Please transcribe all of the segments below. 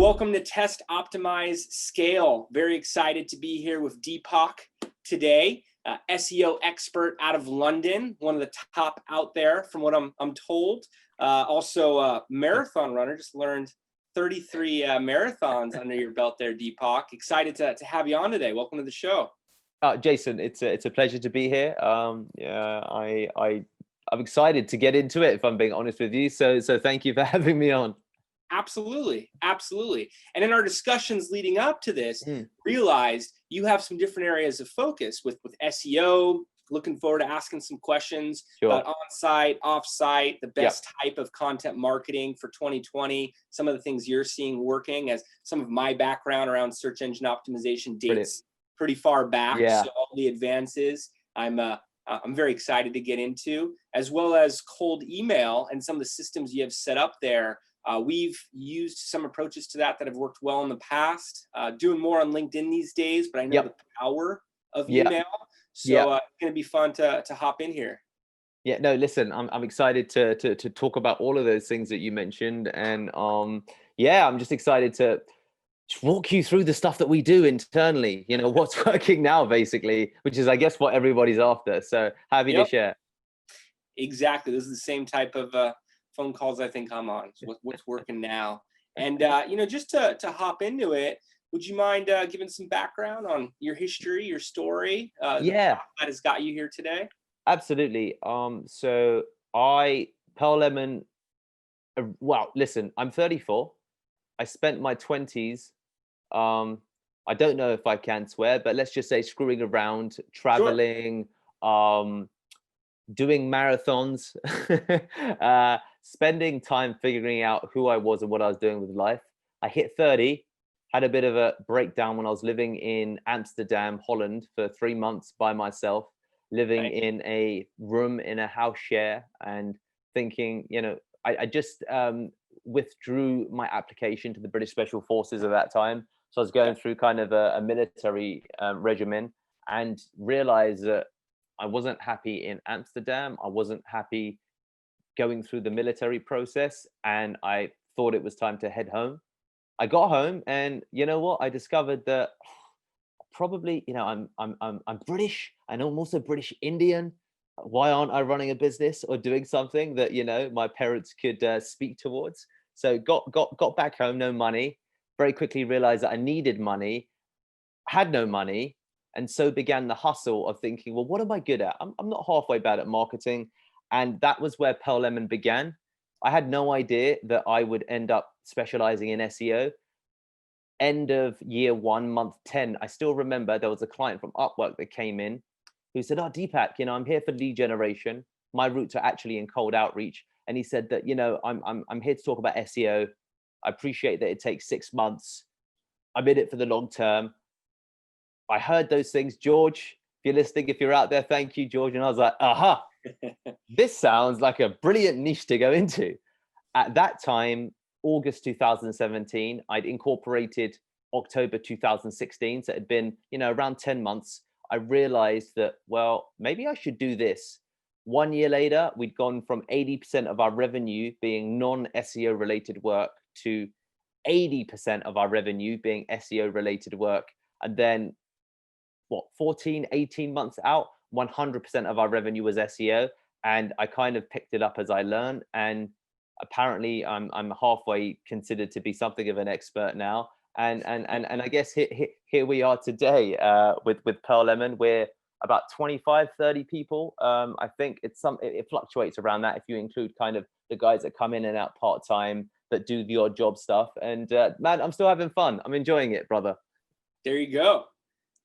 Welcome to Test, Optimize, Scale. Very excited to be here with Deepak today, SEO expert out of London, one of the top out there from what I'm told. Also a marathon runner, just learned 33 marathons under your belt there, Deepak. Excited to have you on today. Welcome to the show. Jason, it's a pleasure to be here. I'm excited to get into it, if I'm being honest with you. So thank you for having me on. Absolutely. Absolutely. And in our discussions leading up to this, realized you have some different areas of focus with SEO. Looking forward to asking some questions about on-site, off-site, the best type of content marketing for 2020, some of the things you're seeing working, as some of my background around search engine optimization dates pretty far back. So all the advances I'm very excited to get into, as well as cold email and some of the systems you have set up there. We've used some approaches to that have worked well in the past, doing more on LinkedIn these days, but I know the power of email. So it's going to be fun to hop in here. Yeah, no, listen, I'm excited to talk about all of those things that you mentioned. And I'm just excited to walk you through the stuff that we do internally, what's working now, basically, which is, I guess, what everybody's after. So happy to share. Exactly. This is the same type of phone calls I think I'm on. So what's working now? And, just to hop into it, would you mind giving some background on your history, your story, that has got you here today? Absolutely. So Pearl Lemon, well, listen, I'm 34. I spent my 20s, I don't know if I can swear, but let's just say screwing around, traveling, doing marathons, spending time figuring out who I was and what I was doing with life. I hit 30, had a bit of a breakdown when I was living in Amsterdam, Holland for 3 months by myself, living in a room in a house share and thinking, I just withdrew my application to the British Special Forces at that time. So I was going through kind of a military regimen and realized that I wasn't happy in Amsterdam. I wasn't happy going through the military process, and I thought it was time to head home. I got home, and you know what? I discovered that probably, I'm British, and I'm also British Indian. Why aren't I running a business or doing something that my parents could speak towards? So got back home, no money. Very quickly realized that I needed money, had no money. And so began the hustle of thinking, well, what am I good at? I'm not halfway bad at marketing. And that was where Pearl Lemon began. I had no idea that I would end up specializing in SEO. End of year 1, month 10, I still remember there was a client from Upwork that came in who said, oh, Deepak, I'm here for lead generation. My roots are actually in cold outreach. And he said that, I'm here to talk about SEO. I appreciate that it takes 6 months. I'm in it for the long term. I heard those things. George, if you're listening, if you're out there, thank you, George. And I was like, aha, this sounds like a brilliant niche to go into. At that time, August 2017, I'd incorporated October 2016. So it had been, around 10 months. I realized that, well, maybe I should do this. 1 year later, we'd gone from 80% of our revenue being non-SEO related work to 80% of our revenue being SEO related work. And then 14, 18 months out, 100% of our revenue was SEO. And I kind of picked it up as I learned. And apparently I'm halfway considered to be something of an expert now. And I guess here we are today with Pearl Lemon. We're about 25, 30 people. I think it fluctuates around that if you include kind of the guys that come in and out part-time that do the odd job stuff. And man, I'm still having fun. I'm enjoying it, brother. There you go.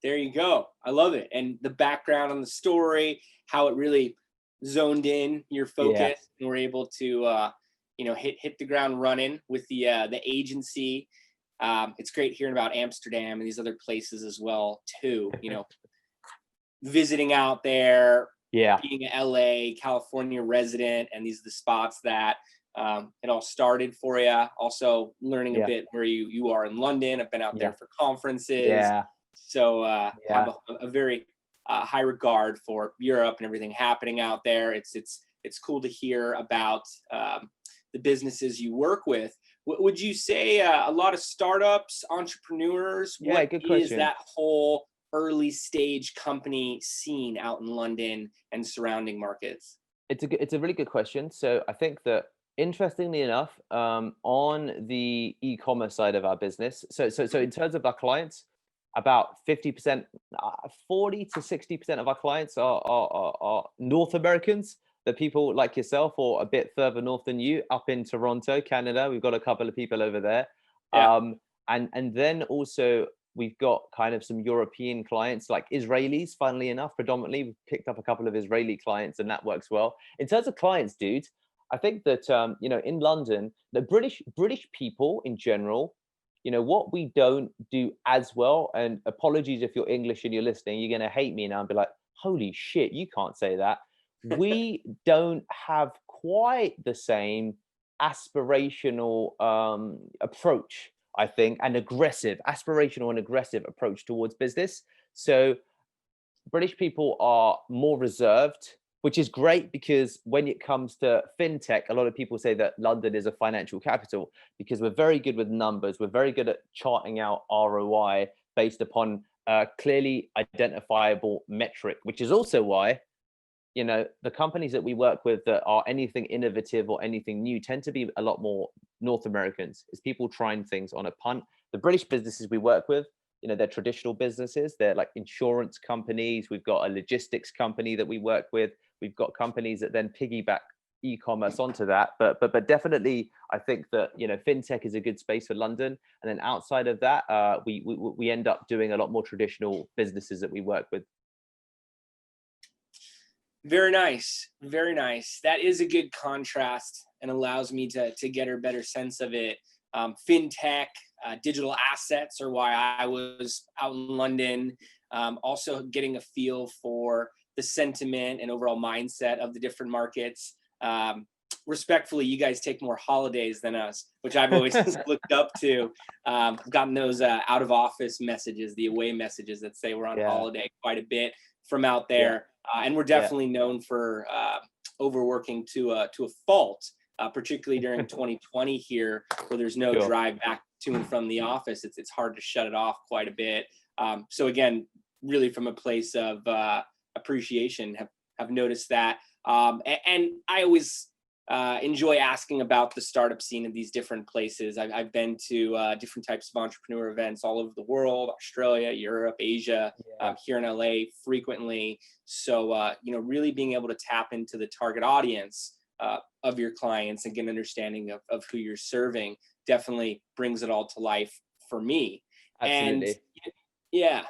There you go. I love it. And the background on the story, how it really zoned in your focus and we're able to, hit the ground running with the agency. It's great hearing about Amsterdam and these other places as well, too. Visiting out there, being an LA, California resident, and these are the spots that it all started for you. Also learning a bit where you are in London. I've been out there for conferences. So have a very high regard for Europe and everything happening out there. It's cool to hear about the businesses you work with. Would you say a lot of startups, entrepreneurs, Yeah, what good is question. that whole early stage company scene out in London and surrounding markets? It's a really good question. So I think that interestingly enough, on the e-commerce side of our business, so in terms of our clients, about 50%, 40 to 60% of our clients are North Americans. The people like yourself, or a bit further north than you, up in Toronto, Canada. We've got a couple of people over there, Yeah. and then also we've got kind of some European clients, like Israelis, funnily enough, predominantly. We've picked up a couple of Israeli clients, and that works well. In terms of clients, dude, I think that, in London, the British people in general, what we don't do as well, and apologies if you're English and you're listening, you're going to hate me now and be like, holy shit, you can't say that. We don't have quite the same aspirational approach, I think, and aspirational and aggressive approach towards business. So British people are more reserved, which is great, because when it comes to fintech, a lot of people say that London is a financial capital because we're very good with numbers. We're very good at charting out ROI based upon a clearly identifiable metric, which is also why the companies that we work with that are anything innovative or anything new tend to be a lot more North Americans. It's people trying things on a punt. The British businesses we work with, they're traditional businesses. They're like insurance companies. We've got a logistics company that we work with. We've got companies that then piggyback e-commerce onto that. But definitely, I think that fintech is a good space for London. And then outside of that, we end up doing a lot more traditional businesses that we work with. Very nice. Very nice. That is a good contrast and allows me to get a better sense of it. Fintech, digital assets are why I was out in London. Also getting a feel for the sentiment and overall mindset of the different markets. Respectfully, you guys take more holidays than us, which I've always looked up to. I've gotten those out of office messages, the away messages that say we're on holiday quite a bit from out there. And we're definitely known for overworking to a fault, particularly during 2020 here, where there's no drive back to and from the office. It's hard to shut it off quite a bit. So again, really from a place of appreciation, have noticed that. And I always enjoy asking about the startup scene in these different places. I've been to different types of entrepreneur events all over the world, Australia, Europe, Asia, here in LA frequently. So, really being able to tap into the target audience of your clients and get an understanding of who you're serving definitely brings it all to life for me. Absolutely. And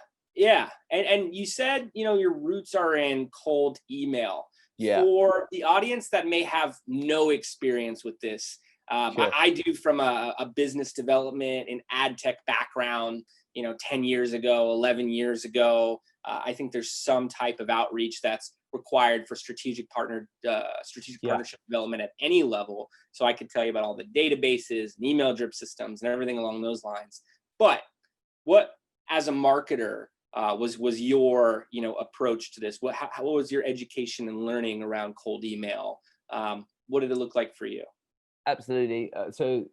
and you said, your roots are in cold email. For the audience that may have no experience with this, I do from a business development and ad tech background, 10 years ago, 11 years ago. I think there's some type of outreach that's required for strategic partnership development at any level. So I could tell you about all the databases and email drip systems and everything along those lines. But what, as a marketer, was your approach to this? What was your education and learning around cold email? What did it look like for you? Absolutely. So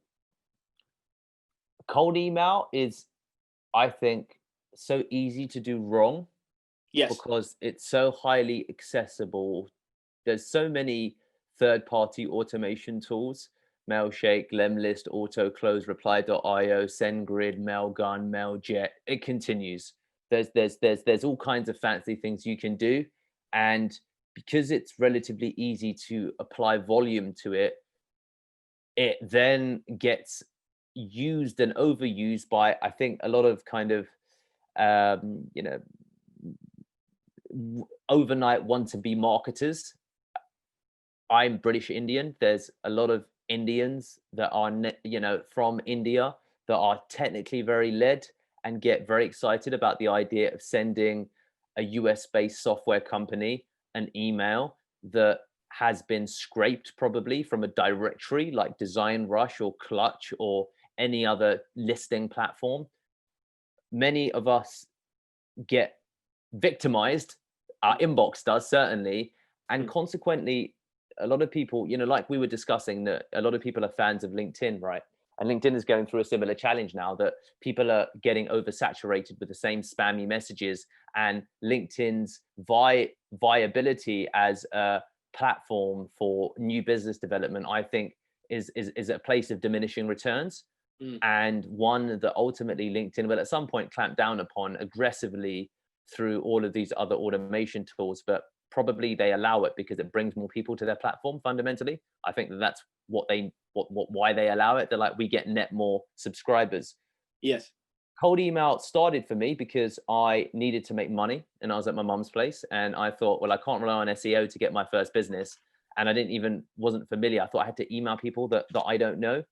cold email is, I think, so easy to do wrong. Yes. Because it's so highly accessible. There's so many third-party automation tools: Mailshake, Lemlist, AutoClose, Reply.io, SendGrid, Mailgun, Mailjet. It continues. There's all kinds of fancy things you can do, and because it's relatively easy to apply volume to it, it then gets used and overused by, I think, a lot of kind of overnight want-to-be marketers. I'm British Indian. There's a lot of Indians that are, from India, that are technically very led and get very excited about the idea of sending a US-based software company an email that has been scraped probably from a directory like Design Rush or Clutch or any other listing platform. Many of us get victimized. Our inbox does, certainly, and consequently a lot of people, like we were discussing, that a lot of people are fans of LinkedIn, right? And LinkedIn is going through a similar challenge now, that people are getting oversaturated with the same spammy messages, and LinkedIn's viability as a platform for new business development, I think, is a place of diminishing returns. And one that ultimately LinkedIn will at some point clamp down upon aggressively through all of these other automation tools, but probably they allow it because it brings more people to their platform. Fundamentally, I think that's why they allow it. They're like, we get net more subscribers. Yes. Cold email started for me because I needed to make money, and I was at my mom's place, and I thought, well, I can't rely on SEO to get my first business, and I wasn't familiar. I thought I had to email people that I don't know.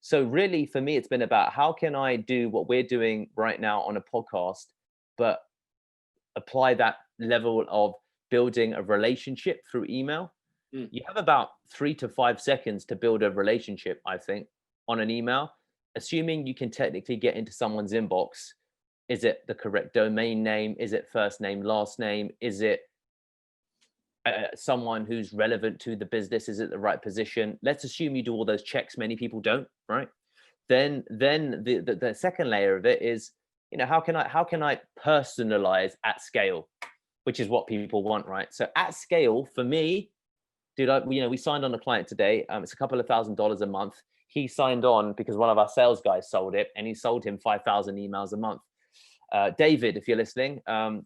So really, for me, it's been about how can I do what we're doing right now on a podcast, but apply that level of building a relationship through email. You have about 3 to 5 seconds to build a relationship, I think, on an email, assuming you can technically get into someone's inbox. Is it the correct domain name? Is it first name, last name? Is it someone who's relevant to the business? Is it the right position? Let's assume you do all those checks. Many people don't, right? Then the second layer of it is, how can I personalize at scale, which is what people want, right? So at scale, for me, dude, we signed on a client today. It's a couple of $1,000s a month. He signed on because one of our sales guys sold it, and he sold him 5,000 emails a month. David, if you're listening,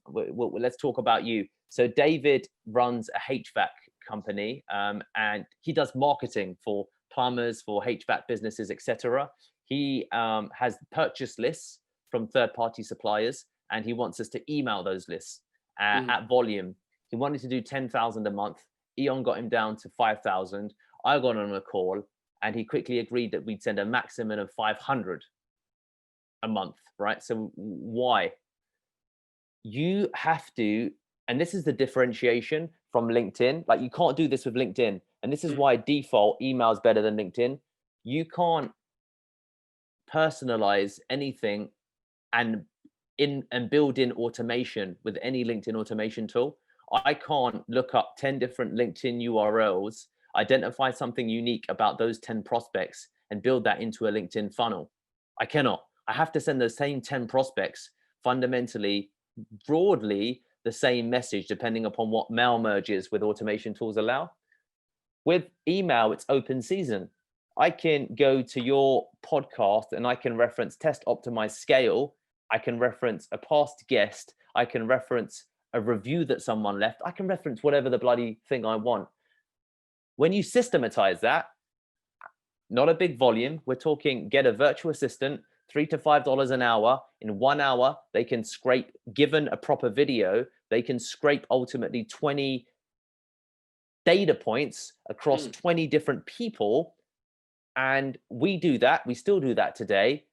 let's talk about you. So David runs a HVAC company, and he does marketing for plumbers, for HVAC businesses, etc. He has purchase lists from third-party suppliers, and he wants us to email those lists at volume. He wanted to do 10,000 a month. Eon got him down to 5,000. I got on a call, and he quickly agreed that we'd send a maximum of 500 a month, right? So why? You have to, and this is the differentiation from LinkedIn. Like, you can't do this with LinkedIn. And this is why default email is better than LinkedIn. You can't personalize anything and build in automation with any LinkedIn automation tool. I can't look up 10 different LinkedIn URLs, identify something unique about those 10 prospects, and build that into a LinkedIn funnel. I cannot. I have to send those same 10 prospects fundamentally, broadly, the same message, depending upon what mail merges with automation tools allow. With email, it's open season. I can go to your podcast and I can reference test optimize scale. I can reference a past guest. I can reference a review that someone left. I can reference whatever the bloody thing I want. When you systematize that, not a big volume. We're talking get a virtual assistant, $3 to $5 an hour. In 1 hour, they can scrape, given a proper video, they can scrape ultimately 20 data points across 20 different people. And we do that. We still do that today.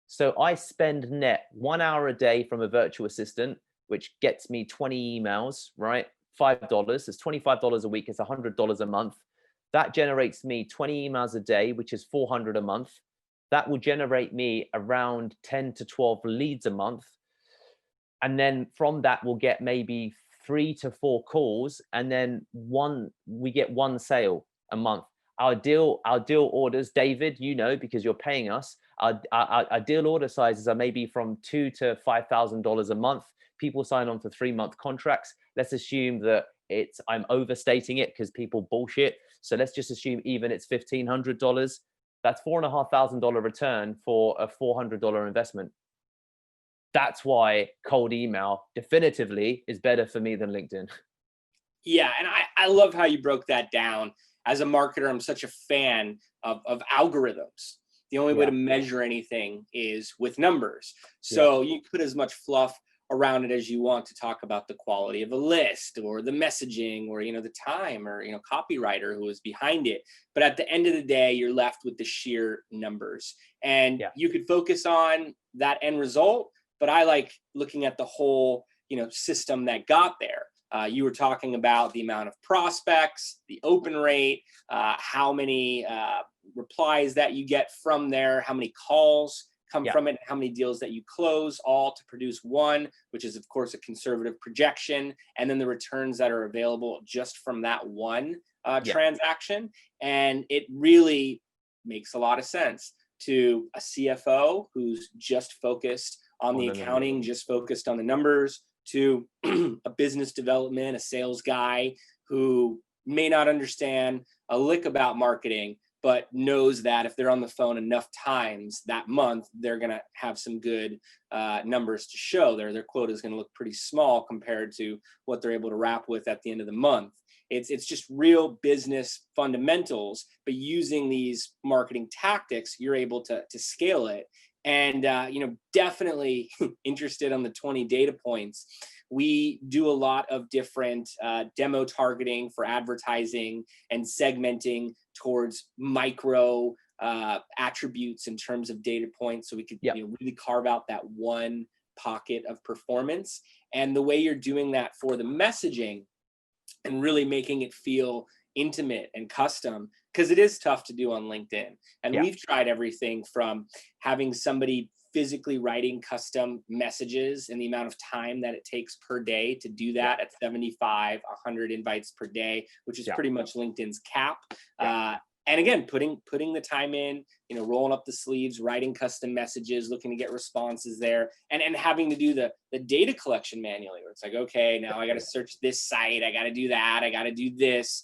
So I spend net 1 hour a day from a virtual assistant, which gets me 20 emails, right? $5. It's $25 a week. It's $100 a month. That generates me 20 emails a day, which is 400 a month. That will generate me around 10 to 12 leads a month. And then from that, we'll get maybe 3 to 4 calls. And then we get 1 sale a month. Our deal orders, David, because you're paying us, our deal order sizes are maybe from $2,000 to $5,000 a month. People sign on for 3-month contracts. Let's assume that I'm overstating it because people bullshit. So let's just assume even it's $1,500. That's $4,500 return for a $400 investment. That's why cold email definitively is better for me than LinkedIn. Yeah, and I love how you broke that down. As a marketer, I'm such a fan of algorithms. The only way to measure anything is with numbers. So you put as much fluff around it as you want to talk about the quality of a list or the messaging or, the time or, copywriter who is behind it. But at the end of the day, you're left with the sheer numbers. And you could focus on that end result, but I like looking at the whole, system that got there. You were talking about the amount of prospects, the open rate, how many replies that you get from there, how many calls come from it, how many deals that you close, all to produce one, which is of course a conservative projection, and then the returns that are available just from that one transaction. And it really makes a lot of sense. to a CFO who's just focused on the accounting, just focused on the numbers, to a business development, a sales guy who may not understand a lick about marketing, but knows that if they're on the phone enough times that month, they're going to have some good numbers to show. Their quota is going to look pretty small compared to what they're able to wrap with at the end of the month. It's just real business fundamentals, but using these marketing tactics, you're able to scale it. And, definitely interested on the 20 data points. We do a lot of different demo targeting for advertising and segmenting towards micro attributes in terms of data points. So we could really carve out that one pocket of performance. And the way you're doing that for the messaging and really making it feel intimate and custom, because it is tough to do on LinkedIn. And we've tried everything from having somebody physically writing custom messages and the amount of time that it takes per day to do that at 75, 100 invites per day, which is pretty much LinkedIn's cap. And again, putting the time in, rolling up the sleeves, writing custom messages, looking to get responses there, and having to do the data collection manually, where it's like, okay, now I got to search this site, I got to do that, I got to do this,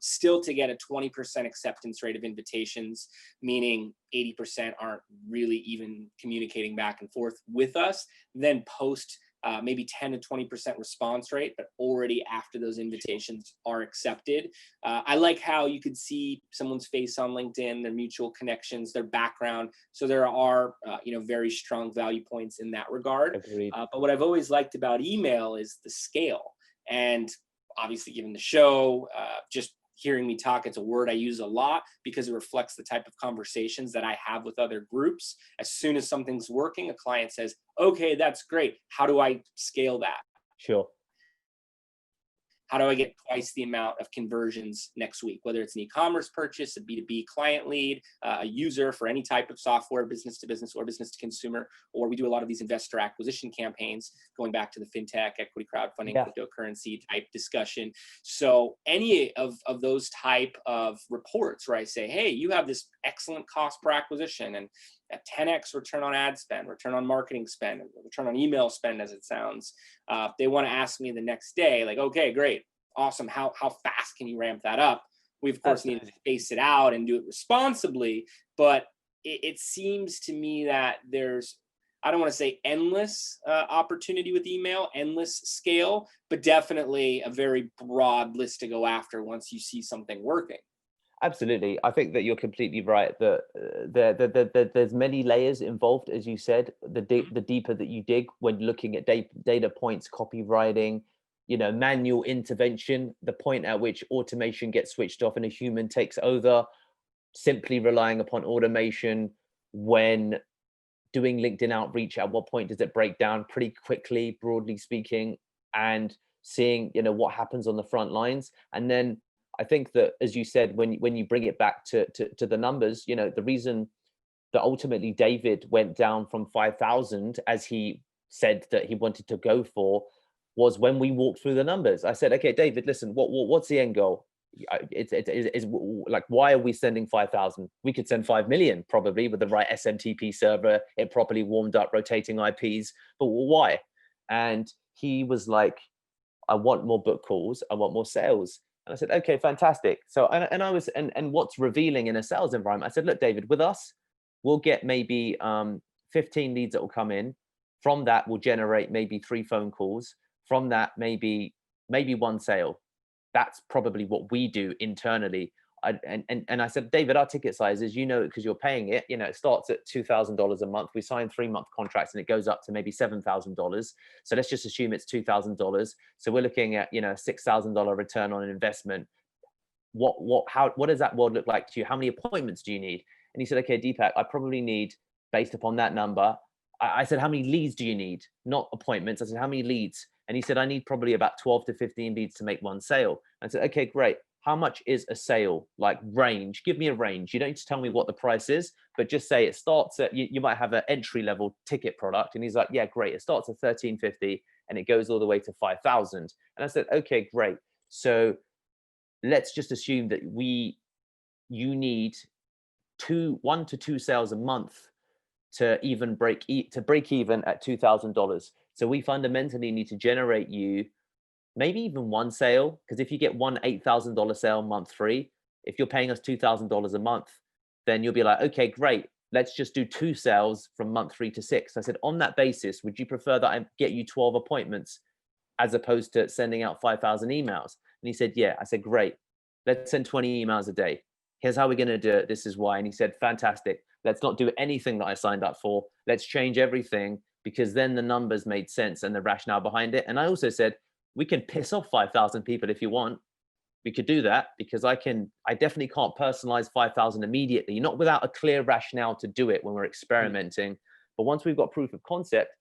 still to get a 20% acceptance rate of invitations, meaning 80% aren't really even communicating back and forth with us, then post maybe 10 to 20% response rate, but already after those invitations are accepted. I like how you could see someone's face on LinkedIn, their mutual connections, their background. So there are, very strong value points in that regard. But what I've always liked about email is the scale. And obviously, given the show, just hearing me talk, it's a word I use a lot because it reflects the type of conversations that I have with other groups. As soon as something's working, a client says, okay, that's great. How do I scale that? Sure. How do I get twice the amount of conversions next week? Whether it's an e-commerce purchase, a B2B client lead, a user for any type of software, business to business or business to consumer, or we do a lot of these investor acquisition campaigns, going back to the fintech, equity crowdfunding, cryptocurrency type discussion. So any of those type of reports where I say, hey, you have this excellent cost per acquisition and a 10x return on ad spend, return on marketing spend, return on email spend, as it sounds. They want to ask me the next day, like, okay, great, awesome. How fast can you ramp that up? We, of course, need to space it out and do it responsibly. But it seems to me that there's, I don't want to say endless opportunity with email, endless scale, but definitely a very broad list to go after once you see something working. Absolutely. I think that you're completely right. There's many layers involved, as you said. The deeper that you dig when looking at data points, copywriting, manual intervention, the point at which automation gets switched off and a human takes over, simply relying upon automation when doing LinkedIn outreach, at what point does it break down? Pretty quickly, broadly speaking, and seeing, what happens on the front lines. And then I think that, as you said, when you bring it back to the numbers, the reason that ultimately David went down from 5,000, as he said that he wanted to go for, was when we walked through the numbers. I said, okay, David, listen, what's the end goal? It's like, why are we sending 5,000? We could send 5 million probably with the right SMTP server, it properly warmed up, rotating IPs, but why? And he was like, I want more book calls, I want more sales. And I said, okay, fantastic. So, and what's revealing in a sales environment, I said, look, David, with us, we'll get maybe 15 leads that will come in. From that, we'll generate maybe 3 phone calls. From that, maybe 1 sale. That's probably what we do internally. And I said, David, our ticket sizes, because you're paying it, it starts at $2,000 a month. We sign 3-month contracts and it goes up to maybe $7,000. So let's just assume it's $2,000. So we're looking at, $6,000 return on an investment. What does that world look like to you? How many appointments do you need? And he said, okay, Deepak, I probably need, based upon that number, I said, how many leads do you need? Not appointments. I said, how many leads? And he said, I need probably about 12 to 15 leads to make 1 sale. I said, okay, great. How much is a sale? Like range, give me a range. You don't need to tell me what the price is, but just say it starts at, you might have an entry level ticket product. And he's like, yeah, great. It starts at $1,350 and it goes all the way to 5,000. And I said, okay, great. So let's just assume that you need 1 to 2 sales a month to even break even at $2,000. So we fundamentally need to generate you maybe even one sale, because if you get one $8,000 sale month 3, if you're paying us $2,000 a month, then you'll be like, okay, great, let's just do 2 sales from month 3 to 6. I said, on that basis, would you prefer that I get you 12 appointments as opposed to sending out 5,000 emails? And he said, yeah. I said, great, let's send 20 emails a day. Here's how we're going to do it. This is why. And he said, fantastic. Let's not do anything that I signed up for. Let's change everything, because then the numbers made sense and the rationale behind it. And I also said, we can piss off 5,000 people if you want. We could do that, because I definitely can't personalize 5,000 immediately, not without a clear rationale to do it when we're experimenting. But once we've got proof of concept,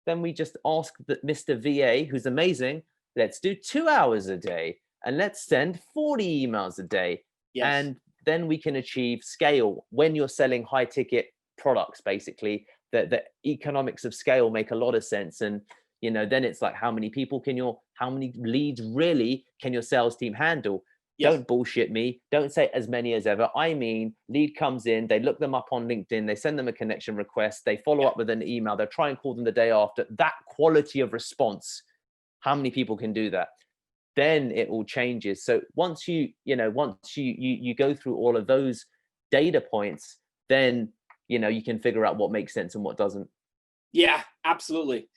then we just ask that Mr. VA, who's amazing, let's do 2 hours a day and let's send 40 emails a day. Yes. And then we can achieve scale. When you're selling high ticket products, basically, the economics of scale make a lot of sense. And then it's like, how many leads really can your sales team handle? Yes. Don't bullshit me. Don't say as many as ever. I mean, lead comes in, they look them up on LinkedIn, they send them a connection request, they follow up with an email, they'll try and call them the day after. That quality of response, how many people can do that? Then it all changes. So once you go through all of those data points, then you can figure out what makes sense and what doesn't. Yeah, absolutely.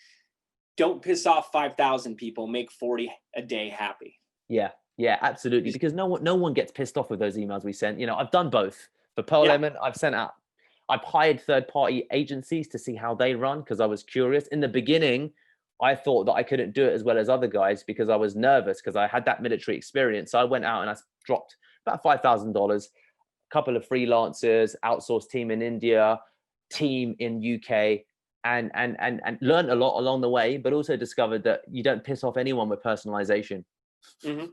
Don't piss off 5,000 people, make 40 a day happy. Yeah, absolutely. Because no one gets pissed off with those emails we sent. I've done both. For Pearl Lemon, I've hired third-party agencies to see how they run, because I was curious. In the beginning, I thought that I couldn't do it as well as other guys because I was nervous, because I had that military experience. So I went out and I dropped about $5,000, a couple of freelancers, outsourced team in India, team in UK, and learned a lot along the way, but also discovered that you don't piss off anyone with personalization. Mm-hmm.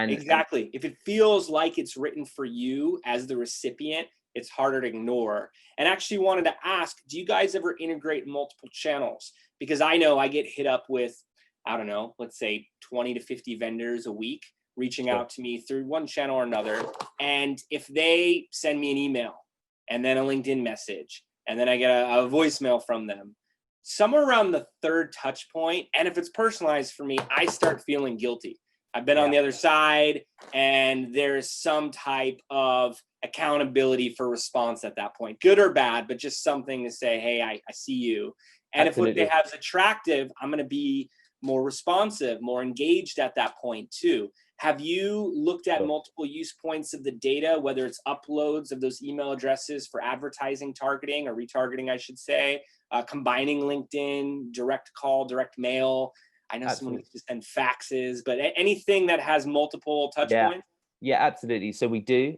Exactly. If it feels like it's written for you as the recipient, it's harder to ignore. And actually wanted to ask, do you guys ever integrate multiple channels? Because I know I get hit up with, I don't know, let's say 20 to 50 vendors a week reaching out to me through one channel or another. And if they send me an email and then a LinkedIn message, and then I get a voicemail from them, somewhere around the 3rd touch point, and if it's personalized for me, I start feeling guilty. I've been on the other side, and there's some type of accountability for response at that point, good or bad, but just something to say, hey, I see you. And Absolutely. If what they have is attractive, I'm going to be more responsive, more engaged at that point too. Have you looked at multiple use points of the data, whether it's uploads of those email addresses for advertising targeting or retargeting, I should say, combining LinkedIn, direct call, direct mail? I know someone needs to send faxes, but anything that has multiple touch points? Yeah, absolutely. So we do,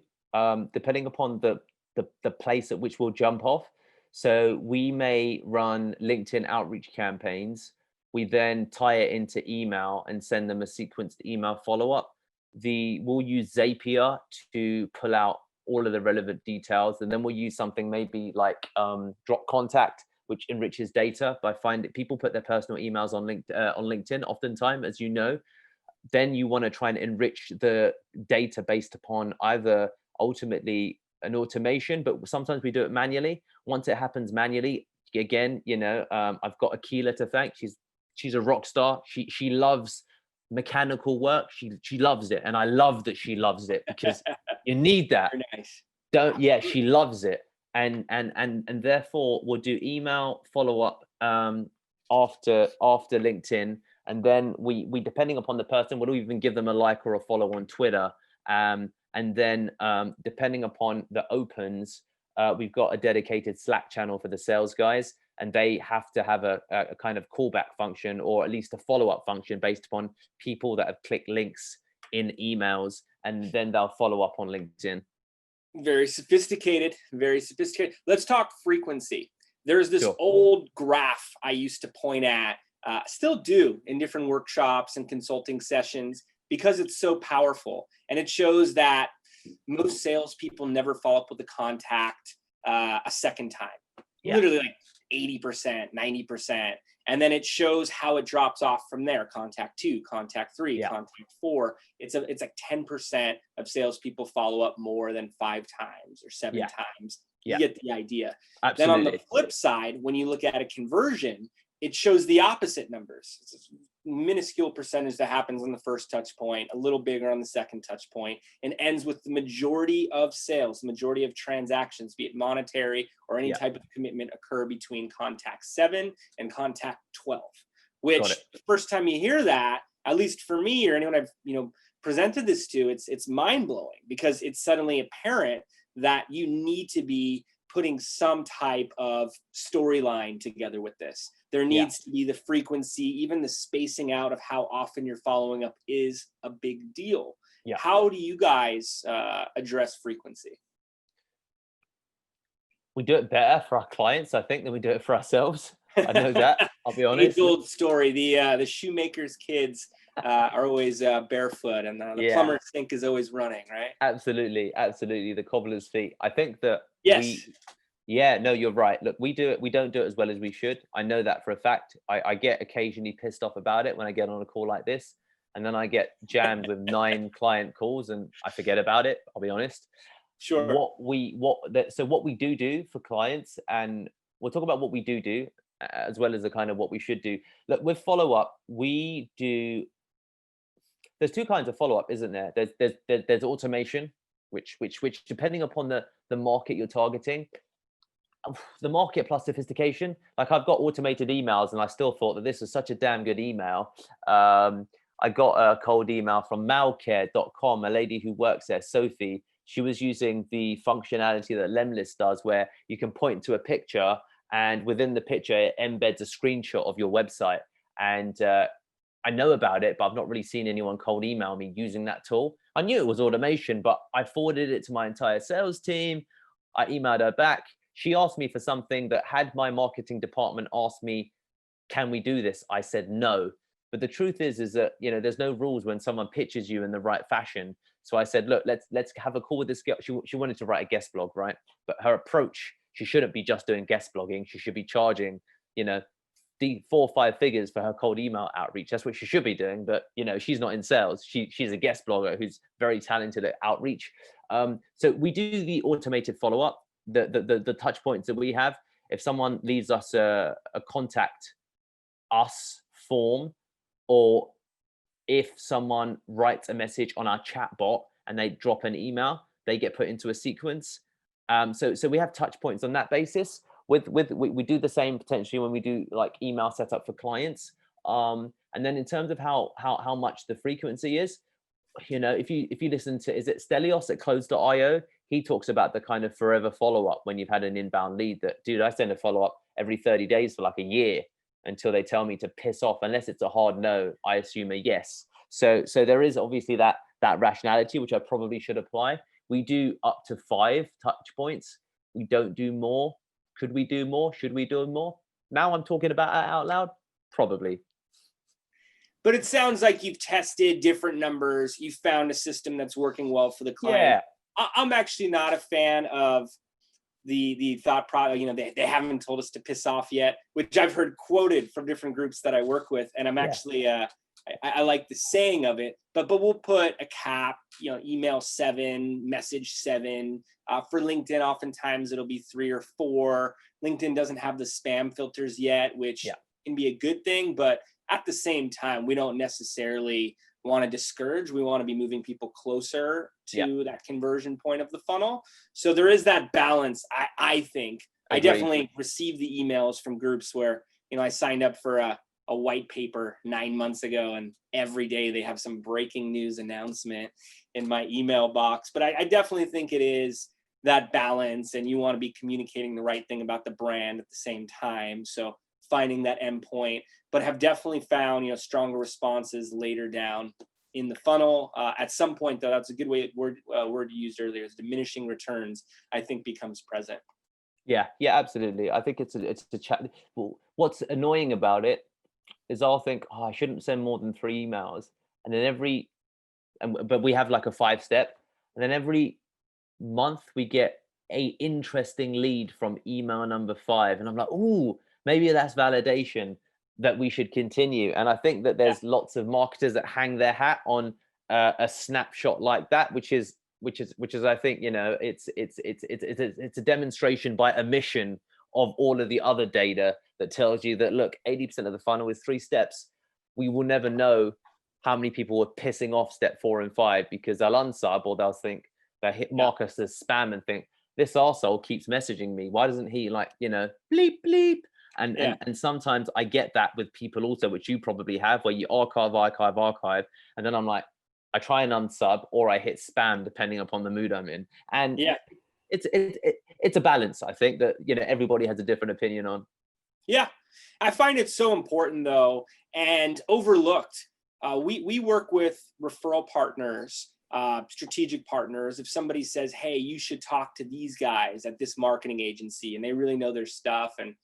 depending upon the place at which we'll jump off. So we may run LinkedIn outreach campaigns. We then tie it into email and send them a sequenced email follow-up. We'll use Zapier to pull out all of the relevant details. And then we'll use something maybe like Drop Contact, which enriches data by finding people put their personal emails on LinkedIn oftentimes, as you know. Then you want to try and enrich the data based upon either ultimately an automation, but sometimes we do it manually. Once it happens manually, again, I've got Akila to thank. She's a rock star. She loves mechanical work. She loves it, and I love that she loves it, because you need that. Very nice. She loves it. And therefore we'll do email follow-up after LinkedIn, and then we depending upon the person, we'll even give them a like or a follow on Twitter, and then depending upon the opens, we've got a dedicated Slack channel for the sales guys, and they have to have a kind of callback function, or at least a follow-up function based upon people that have clicked links in emails, and then they'll follow up on LinkedIn. Very sophisticated, very sophisticated. Let's talk frequency. There's this old graph I used to point at, still do in different workshops and consulting sessions, because it's so powerful. And it shows that most salespeople never follow up with a contact a second time. Literally like 80%, 90%. And then it shows how it drops off from there. Contact 2, contact 3, contact 4. It's like 10% of salespeople follow up more than 5 times or 7 times. You get the idea. Absolutely. Then on the flip side, when you look at a conversion, it shows the opposite numbers. It's a minuscule percentage that happens on the first touch point, a little bigger on the second touch point, and ends with the majority of sales, the majority of transactions, be it monetary or any type of commitment, occur between contact 7 and contact 12. Which the first time you hear that, at least for me or anyone I've presented this to, it's mind-blowing, because it's suddenly apparent that you need to be putting some type of storyline together with this. There needs to be the frequency, even the spacing out of how often you're following up is a big deal. How do you guys address frequency? We do it better for our clients, I think, than we do it for ourselves. I know that, I'll be honest. The old story, the shoemaker's kids are always barefoot, and the plumber's sink is always running, right? Absolutely, absolutely. The cobbler's feet. I think that no, you're right. Look, we don't do it as well as we should. I know that for a fact. I get occasionally pissed off about it when I get on a call like this, and then I get jammed with 9 client calls and I forget about it, I'll be honest. Sure. So what we do for clients, and we'll talk about what we do as well as the kind of what we should do. Look, with follow-up, there's 2 kinds of follow-up, isn't there? There's automation, which depending upon the market you're targeting, the market plus sophistication. Like, I've got automated emails, and I still thought that this was such a damn good email. I got a cold email from malcare.com, a lady who works there, Sophie. She was using the functionality that Lemlist does, where you can point to a picture, and within the picture it embeds a screenshot of your website. And I know about it, but I've not really seen anyone cold email me using that tool. I knew it was automation, but I forwarded it to my entire sales team. I emailed her back. She asked me for something that, had my marketing department asked me, can we do this? I said no. But the truth is that, there's no rules when someone pitches you in the right fashion. So I said, look, let's have a call with this girl. She wanted to write a guest blog, right? But her approach, she shouldn't be just doing guest blogging. She should be charging, 4 or 5 figures for her cold email outreach. That's what she should be doing. But, she's not in sales. She's a guest blogger who's very talented at outreach. So we do the automated follow-up, the touch points that we have. If someone leaves us a contact us form, or if someone writes a message on our chat bot and they drop an email, they get put into a sequence. So we have touch points on that basis. We do the same potentially when we do like email setup for clients. And then in terms of how much the frequency is, if you listen to, is it Stelios at Close.io? He talks about the kind of forever follow-up when you've had an inbound lead that, dude, I send a follow-up every 30 days for like a year until they tell me to piss off. Unless it's a hard no, I assume a yes. So there is obviously that rationality, which I probably should apply. We do up to 5 touch points. We don't do more. Could we do more? Should we do more? Now I'm talking about it out loud. Probably. But it sounds like you've tested different numbers. You found a system that's working well for the client. Yeah. I'm actually not a fan of the thought process. They haven't told us to piss off yet, which I've heard quoted from different groups that I work with. And I'm actually, I like the saying of it, but we'll put a cap, email 7, message 7. For LinkedIn, oftentimes it'll be 3 or 4. LinkedIn doesn't have the spam filters yet, which can be a good thing, but at the same time, we don't necessarily want to discourage. We want to be moving people closer to that conversion point of the funnel. So there is that balance. I think I definitely received the emails from groups where, I signed up for a white paper 9 months ago, and every day they have some breaking news announcement in my email box. But I definitely think it is that balance, and you want to be communicating the right thing about the brand at the same time. So finding that endpoint, but have definitely found, stronger responses later down in the funnel. At some point, though, that's a good word you used earlier, is diminishing returns, I think, becomes present. Yeah, absolutely. I think it's a chat. Well, what's annoying about it is I'll think, I shouldn't send more than 3 emails. And then but we have like a 5-step, and then every month we get a interesting lead from email number 5. And I'm like, ooh, maybe that's validation. that we should continue. And I think that there's lots of marketers that hang their hat on a snapshot like that, which is I think, you know, it's a demonstration by omission of all of the other data that tells you that, look, 80% of the funnel is 3 steps. We will never know how many people were pissing off step 4 and 5 because they'll unsub, or they'll think they'll mark us as spam and think, this arsehole keeps messaging me. Why doesn't he, like, you know, bleep, bleep? And sometimes I get that with people also, which you probably have, where you archive, and then I'm like, I try and unsub, or I hit spam depending upon the mood I'm in. And it's a balance, I think, that, you know, everybody has a different opinion on. Yeah, I find it so important though, and overlooked. We work with referral partners, strategic partners. If somebody says, hey, you should talk to these guys at this marketing agency, and they really know their stuff, and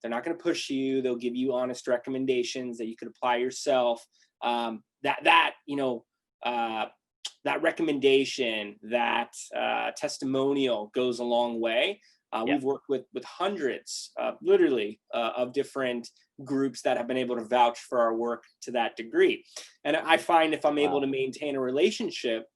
they're not going to push you, they'll give you honest recommendations that you could apply yourself. That recommendation, that testimonial goes a long way. We've worked with hundreds, literally, of different groups that have been able to vouch for our work to that degree. And I find if I'm able to maintain a relationship,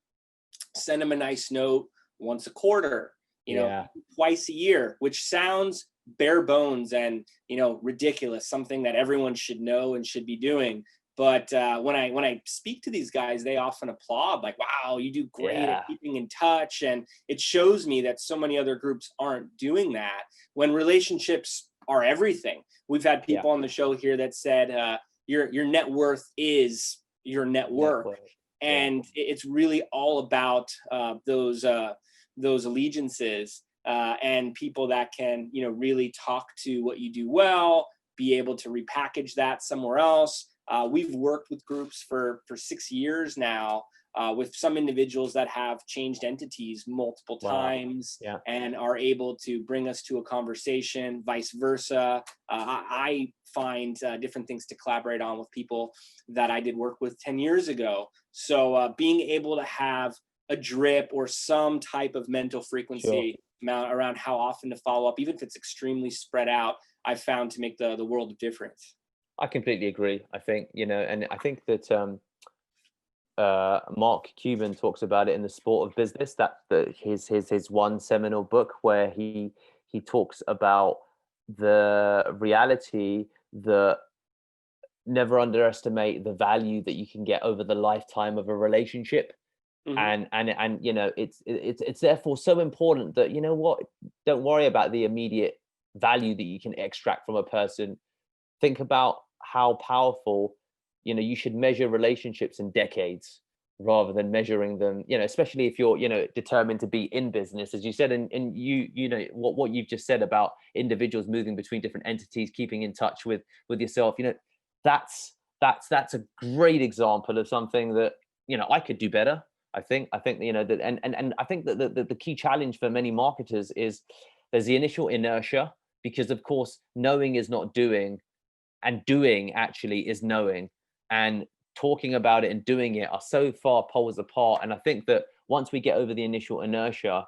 send them a nice note once a quarter, you know, twice a year, which sounds bare bones and, you know, ridiculous, something that everyone should know and should be doing. But when I speak to these guys, they often applaud, like, wow, you do great at keeping in touch. And it shows me that so many other groups aren't doing that, when relationships are everything. We've had people on the show here that said, your net worth is your network. And it's really all about those allegiances and people that can, you know, really talk to what you do well, be able to repackage that somewhere else. We've worked with groups for 6 years now, with some individuals that have changed entities multiple times and are able to bring us to a conversation, vice versa. I find different things to collaborate on with people that I did work with 10 years ago. So being able to have a drip or some type of mental frequency amount around how often to follow up, even if it's extremely spread out, I've found to make the world of difference. I completely agree. I think, you know, and I think that Mark Cuban talks about it in The Sport of Business, that his one seminal book where he talks about the reality that never underestimate the value that you can get over the lifetime of a relationship. And you know, it's therefore so important that, you know what, don't worry about the immediate value that you can extract from a person. Think about how powerful, you know, you should measure relationships in decades rather than measuring them, you know, especially if you're, you know, determined to be in business, as you said. And you know, what you've just said about individuals moving between different entities, keeping in touch with yourself, you know, that's a great example of something that, you know, I could do better. I think, you know, that, and I think that the key challenge for many marketers is there's the initial inertia, because of course, knowing is not doing, and doing actually is knowing, and talking about it and doing it are so far poles apart. And I think that once we get over the initial inertia,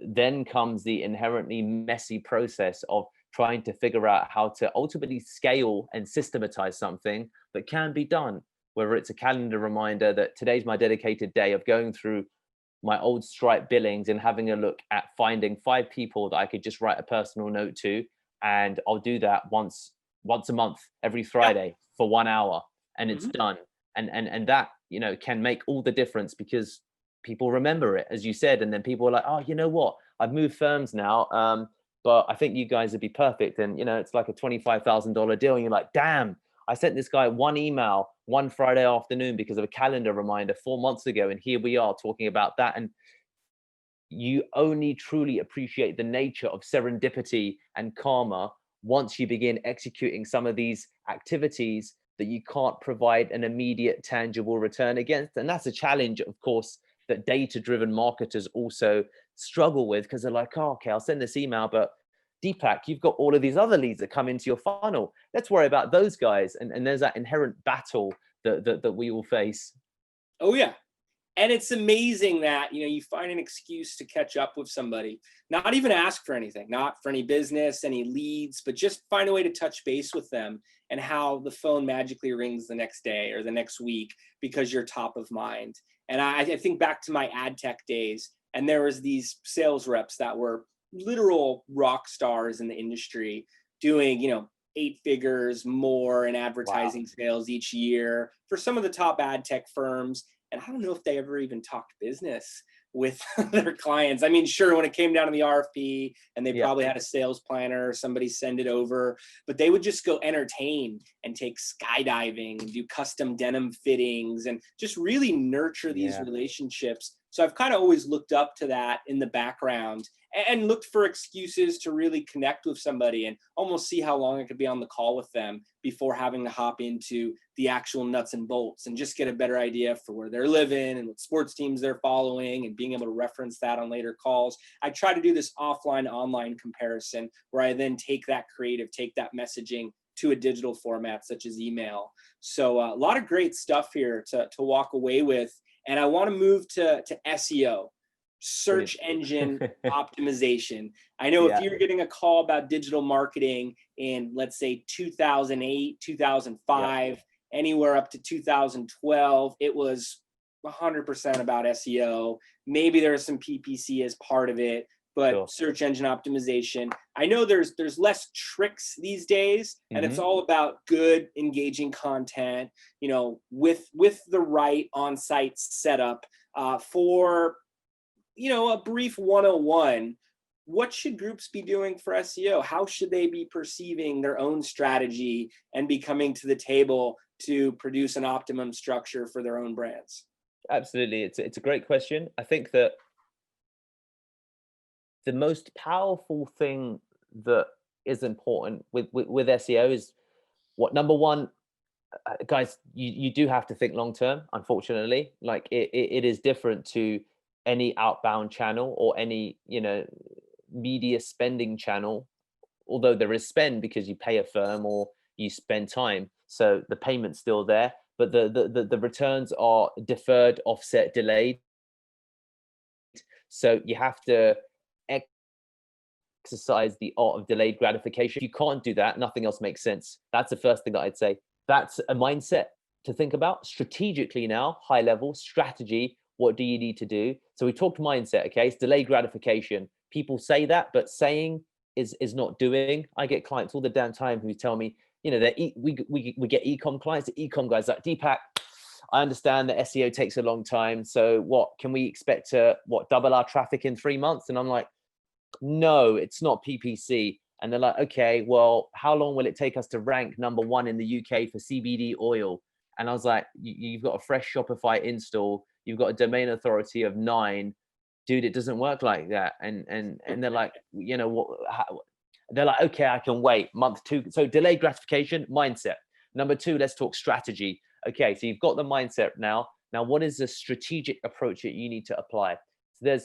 then comes the inherently messy process of trying to figure out how to ultimately scale and systematize something that can be done, whether it's a calendar reminder that today's my dedicated day of going through my old Stripe billings and having a look at finding 5 people that I could just write a personal note to. And I'll do that once a month, every Friday for 1 hour, and it's done. And that, you know, can make all the difference, because people remember it, as you said. And then people are like, oh, you know what, I've moved firms now, but I think you guys would be perfect. And, you know, it's like a $25,000 deal. And you're like, damn, I sent this guy one email one Friday afternoon because of a calendar reminder 4 months ago. And here we are talking about that. And you only truly appreciate the nature of serendipity and karma once you begin executing some of these activities that you can't provide an immediate tangible return against. And that's a challenge, of course, that data-driven marketers also struggle with, because they're like, oh, okay, I'll send this email, but Deepak, you've got all of these other leads that come into your funnel. Let's worry about those guys. And there's that inherent battle that we all face. Oh, yeah. And it's amazing that, you know, you find an excuse to catch up with somebody, not even ask for anything, not for any business, any leads, but just find a way to touch base with them. and how the phone magically rings the next day or the next week because you're top of mind. And I think back to my ad tech days, and there was these sales reps that were literal rock stars in the industry doing, 8 figures more in advertising sales each year for some of the top ad tech firms. And I don't know if they ever even talked business with their clients. I mean, sure, when it came down to the RFP and they probably had a sales planner or somebody send it over, but they would just go entertain and take skydiving and do custom denim fittings and just really nurture these relationships. So I've kind of always looked up to that in the background and looked for excuses to really connect with somebody and almost see how long I could be on the call with them before having to hop into the actual nuts and bolts and just get a better idea for where they're living and what sports teams they're following and being able to reference that on later calls. I try to do this offline online comparison where I then take that creative, take that messaging to a digital format such as email. So a lot of great stuff here to walk away with. And I want to move to SEO, search engine optimization. I know if you're getting a call about digital marketing in, let's say, 2008, 2005, anywhere up to 2012, it was 100% about SEO. Maybe there was some PPC as part of it, but search engine optimization. I know there's less tricks these days, and it's all about good, engaging content, with the right on-site setup for, a brief 101. What should groups be doing for SEO? How should they be perceiving their own strategy and be coming to the table to produce an optimum structure for their own brands? Absolutely. It's a great question. I think that the most powerful thing that is important with SEO is what, number one, guys, you do have to think long term, unfortunately. Like it is different to any outbound channel or any, media spending channel, although there is spend because you pay a firm or you spend time. So the payment's still there, but the returns are deferred, offset, delayed. So you have to exercise the art of delayed gratification. If you can't do that, nothing else makes sense. That's the first thing that I'd say. That's a mindset to think about strategically now, high level strategy. What do you need to do? So we talked mindset, okay? It's delayed gratification. People say that, but saying is not doing. I get clients all the damn time who tell me, we get e-com clients, the e-com guys like, Deepak, I understand that SEO takes a long time. So what can we expect to double our traffic in 3 months? And I'm like, no, it's not PPC. And they're like, okay, well, how long will it take us to rank #1 in the UK for CBD oil? And I was like, you've got a fresh Shopify install. You've got a domain authority of 9. Dude, it doesn't work like that. And they're like, they're like, okay, I can wait month 2. So delayed gratification, mindset. Number 2, let's talk strategy. Okay, so you've got the mindset now. Now, what is the strategic approach that you need to apply? So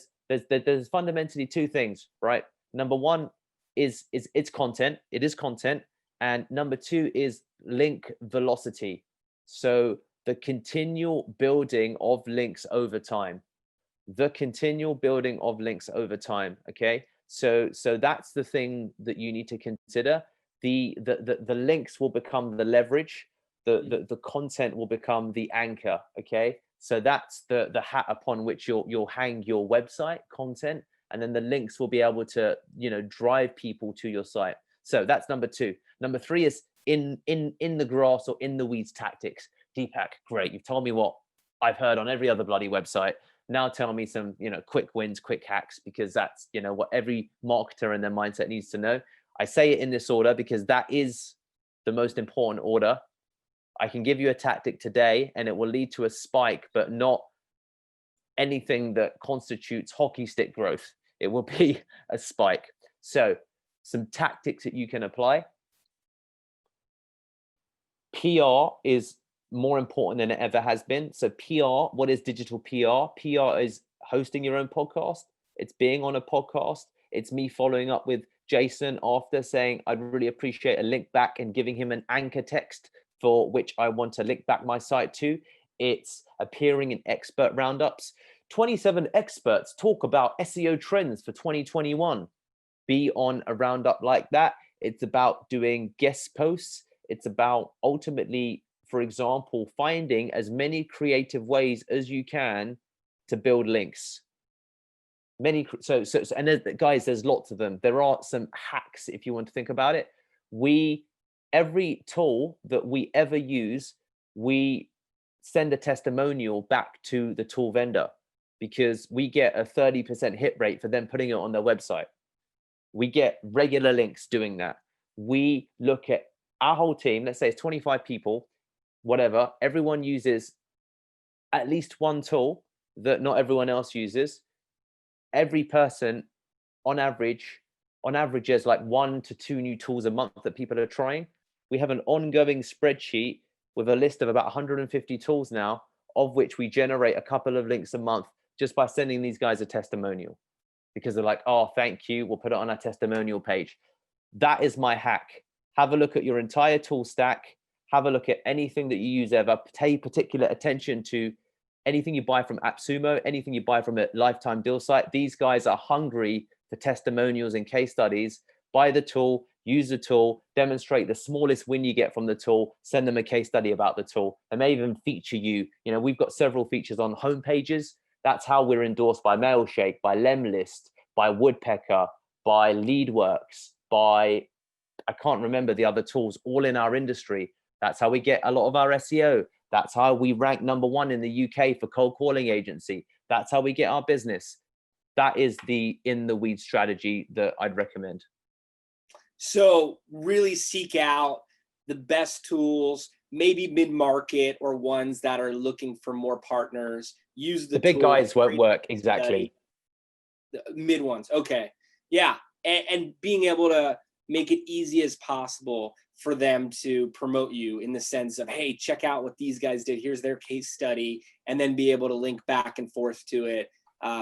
there's fundamentally 2 things, right? Number 1 is it's content. It is content. And number 2 is link velocity. So the continual building of links over time. The continual building of links over time. Okay. So that's the thing that you need to consider. The links will become the leverage. The content will become the anchor. Okay. So that's the hat upon which you'll hang your website content, and then the links will be able to, drive people to your site. So that's number 2. Number 3 is in the grass or in the weeds tactics. Deepak, great. You've told me what I've heard on every other bloody website. Now tell me some, quick wins, quick hacks, because that's, what every marketer and their mindset needs to know. I say it in this order because that is the most important order. I can give you a tactic today and it will lead to a spike, but not anything that constitutes hockey stick growth. It will be a spike. So some tactics that you can apply. PR is more important than it ever has been. So PR, what is digital PR? PR is hosting your own podcast. It's being on a podcast. It's me following up with Jason after saying, I'd really appreciate a link back and giving him an anchor text for which I want to link back my site to. It's appearing in expert roundups. 27 experts talk about SEO trends for 2021. Be on a roundup like that. It's about doing guest posts. It's about ultimately, for example, finding as many creative ways as you can to build links. And guys, there's lots of them. There are some hacks if you want to think about it. Every tool that we ever use, we send a testimonial back to the tool vendor, because we get a 30% hit rate for them putting it on their website. We get regular links doing that. We look at our whole team, let's say it's 25 people, whatever, everyone uses at least one tool that not everyone else uses. Every person on average there's like 1 to 2 new tools a month that people are trying. We have an ongoing spreadsheet with a list of about 150 tools now, of which we generate a couple of links a month just by sending these guys a testimonial, because they're like, oh, thank you, we'll put it on our testimonial page. That is my hack. Have a look at your entire tool stack. Have a look at anything that you use ever. Pay particular attention to anything you buy from AppSumo, anything you buy from a lifetime deal site. These guys are hungry for testimonials and case studies. Buy the tool, use the tool, demonstrate the smallest win you get from the tool, send them a case study about the tool. They may even feature you. You know, we've got several features on home pages. That's how we're endorsed by Mailshake, by Lemlist, by Woodpecker, by Leadworks, by, I can't remember the other tools, all in our industry. That's how we get a lot of our SEO. That's how we rank #1 in the UK for cold calling agency. That's how we get our business. That is the in the weeds strategy that I'd recommend. So really seek out the best tools, maybe mid-market or ones that are looking for more partners. Use the big tool, guys won't work. Exactly. The mid ones. Okay. Yeah. And being able to make it easy as possible for them to promote you, in the sense of, hey, check out what these guys did. Here's their case study, and then be able to link back and forth to it.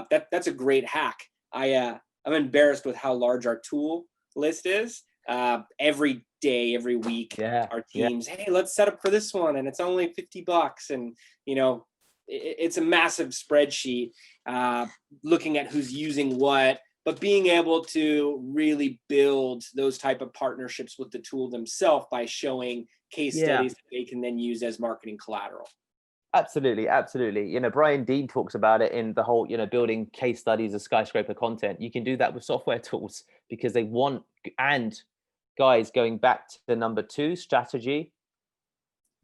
That's a great hack. I'm embarrassed with how large our tool list is. Every day, every week, our teams, hey, let's set up for this one, and it's only $50, and you know, it's a massive spreadsheet, looking at who's using what, but being able to really build those type of partnerships with the tool themselves by showing case studies that they can then use as marketing collateral. Absolutely, absolutely. You know, Brian Dean talks about it in the whole, you know, building case studies of skyscraper content. You can do that with software tools, because they want, and guys, going back to the #2 strategy,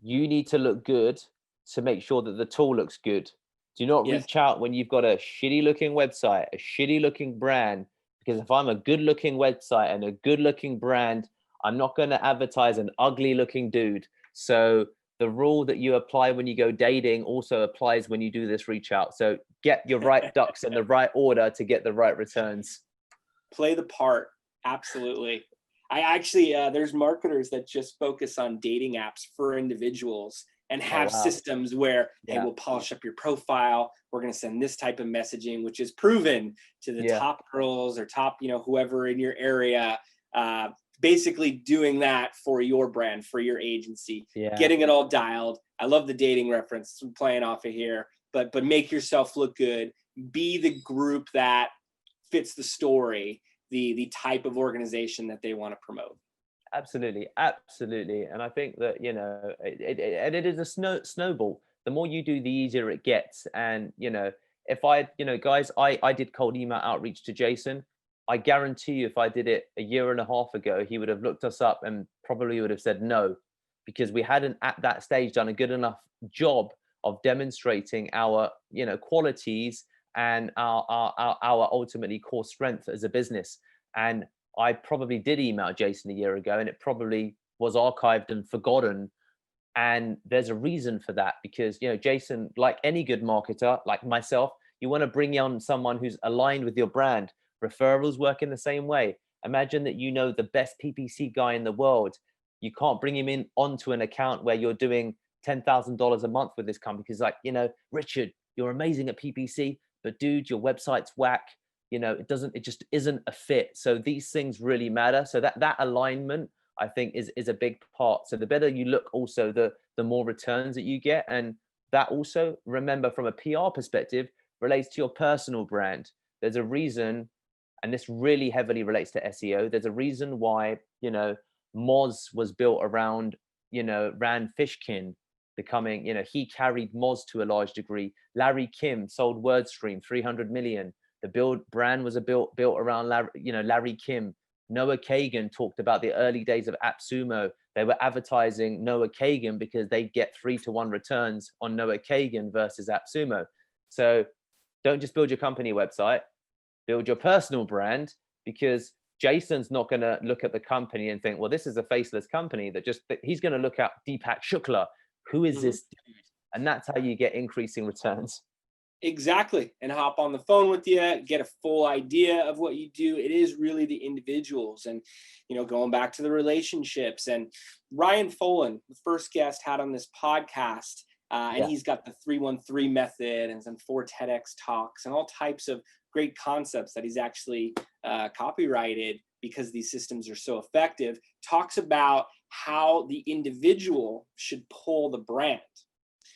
you need to look good to make sure that the tool looks good. Do not reach out when you've got a shitty looking website, a shitty looking brand, because if I'm a good looking website and a good looking brand, I'm not going to advertise an ugly looking dude. So the rule that you apply when you go dating also applies when you do this reach out. So get your right ducks in the right order to get the right returns. Play the part. Absolutely. I actually, there's marketers that just focus on dating apps for individuals and have systems where, hey, we'll polish up your profile. We're going to send this type of messaging, which is proven to the top girls or top, you know, whoever in your area, basically doing that for your brand, for your agency, getting it all dialed. I love the dating reference. I'm playing off of here, but make yourself look good. Be the group that fits the story, the type of organization that they want to promote. Absolutely, absolutely. And I think that, you know, it is a snowball. The more you do, the easier it gets. And, you know, if you know, guys, I did cold email outreach to Jason. I guarantee you, if I did it a year and a half ago, he would have looked us up and probably would have said no, because we hadn't at that stage done a good enough job of demonstrating our, you know, qualities and our ultimately core strength as a business. And I probably did email Jason a year ago, and it probably was archived and forgotten. And there's a reason for that, because, you know, Jason, like any good marketer, like myself, you want to bring on someone who's aligned with your brand. Referrals work in the same way. Imagine that you know the best PPC guy in the world. You can't bring him in onto an account where you're doing $10,000 a month with this company, because, like, you know, Richard, you're amazing at PPC, but dude, your website's whack. You know, it just isn't a fit. So these things really matter. So that alignment, I think, is a big part. So the better you look, also the more returns that you get. And that also, remember, from a PR perspective, relates to your personal brand. There's a reason, and this really heavily relates to SEO. There's a reason why, you know, Moz was built around ran Fishkin, becoming, he carried Moz to a large degree. Larry Kim sold WordStream, 300 million. The brand was built around Larry Kim. Noah Kagan talked about the early days of AppSumo. They were advertising Noah Kagan because they'd get 3-to-1 returns on Noah Kagan versus AppSumo. So don't just build your company website, build your personal brand, because Jason's not going to look at the company and think, well, this is a faceless company. He's going to look at Deepak Shukla. Who is this dude? And that's how you get increasing returns. Exactly. And hop on the phone with you, get a full idea of what you do. It is really the individuals and, going back to the relationships. And Ryan Folan, the first guest, had on this podcast, and he's got the 313 method and some 4 TEDx talks and all types of great concepts that he's actually copyrighted because these systems are so effective. Talks about how the individual should pull the brand.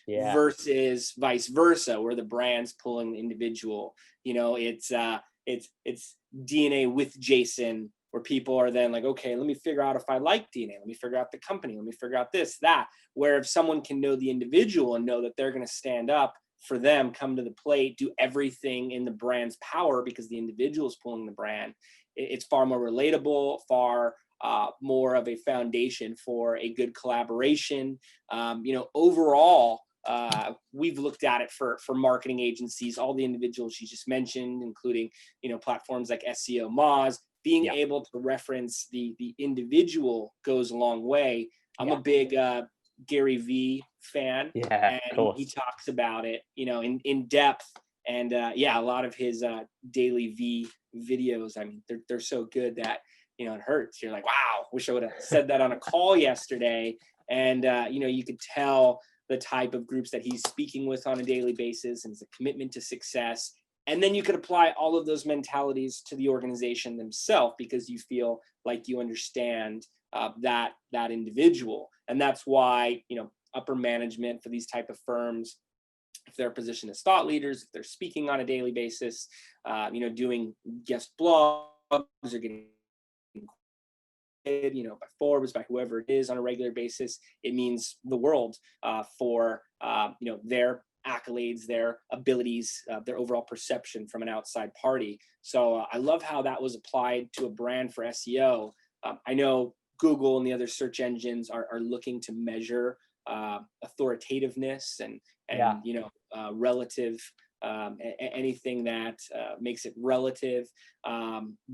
Versus vice versa, where the brand's pulling the individual. It's DNA with Jason, where people are then like, okay, let me figure out if I like DNA. Let me figure out the company. Let me figure out this, that. Where if someone can know the individual and know that they're going to stand up for them, come to the plate, do everything in the brand's power because the individual is pulling the brand, it's far more relatable, far more of a foundation for a good collaboration. Overall, we've looked at it for marketing agencies, all the individuals you just mentioned, including, platforms like SEO, Moz, being able to reference the individual goes a long way. I'm a big Gary V fan, and he talks about it, in depth. And a lot of his daily V videos, I mean, they're so good that, it hurts. You're like, wow, wish I would have said that on a call yesterday. And, you could tell the type of groups that he's speaking with on a daily basis and his commitment to success. And then you could apply all of those mentalities to the organization themselves because you feel like you understand that individual. And that's why, upper management for these type of firms, if they're positioned as thought leaders, if they're speaking on a daily basis, doing guest blogs or getting by Forbes, by whoever it is on a regular basis, it means the world for their accolades, their abilities, their overall perception from an outside party. So I love how that was applied to a brand for SEO. I know Google and the other search engines are looking to measure authoritativeness and relative, anything that makes it relative.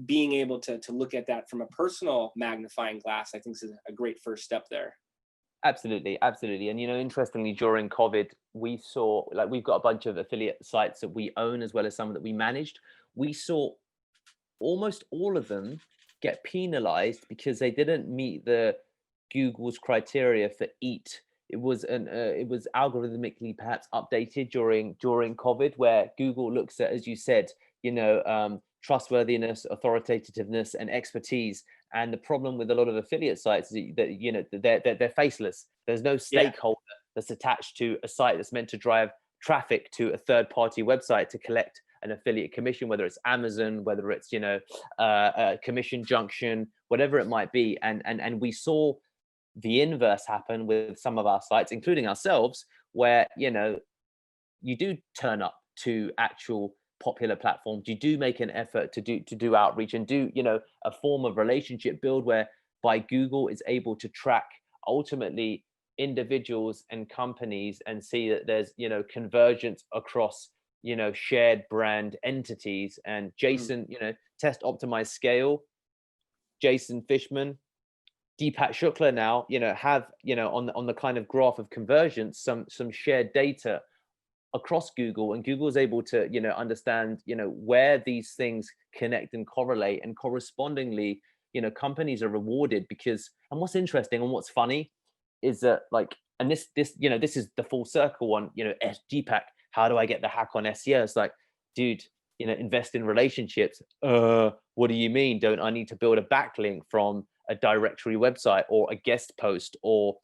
Being able to look at that from a personal magnifying glass, I think is a great first step there. Absolutely. And, interestingly, during COVID, we saw, we've got a bunch of affiliate sites that we own as well as some that we managed. We saw almost all of them get penalized because they didn't meet the Google's criteria for EAT. It was algorithmically perhaps updated during COVID, where Google looks at, as you said, trustworthiness, authoritativeness, and expertise. And the problem with a lot of affiliate sites is that they're faceless. There's no stakeholder that's attached to a site that's meant to drive traffic to a third-party website to collect an affiliate commission, whether it's Amazon, whether it's a commission junction, whatever it might be. And we saw the inverse happen with some of our sites, including ourselves, where you do turn up to actual popular platforms. You do make an effort to do outreach and do a form of relationship build, whereby Google is able to track ultimately individuals and companies and see that there's convergence across shared brand entities. And Jason, test, optimize, scale, Jason Fishman, Deepak Shukla now, have, on the kind of graph of convergence, some shared data across Google, and Google is able to, understand, where these things connect and correlate, and correspondingly, companies are rewarded because, and what's interesting and what's funny is that and this is the full circle one, Deepak, how do I get the hack on SEO? It's like, dude, invest in relationships. What do you mean? Don't I need to build a backlink from a directory website or a guest post? Or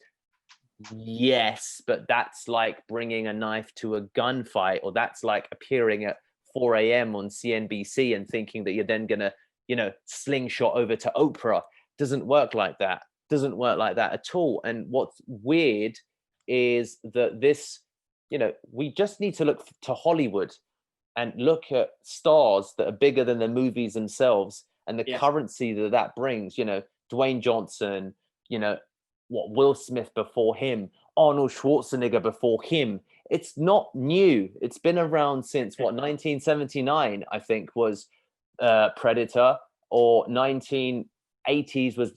yes, but that's like bringing a knife to a gunfight, or that's like appearing at 4 a.m. on CNBC and thinking that you're then gonna, slingshot over to Oprah. Doesn't work like that. doesn't work like that at all. And what's weird is that this, we just need to look to Hollywood and look at stars that are bigger than the movies themselves and the currency that brings. Dwayne Johnson, Will Smith before him, Arnold Schwarzenegger before him. It's not new. It's been around since 1979, I think, was Predator, or 1980s was,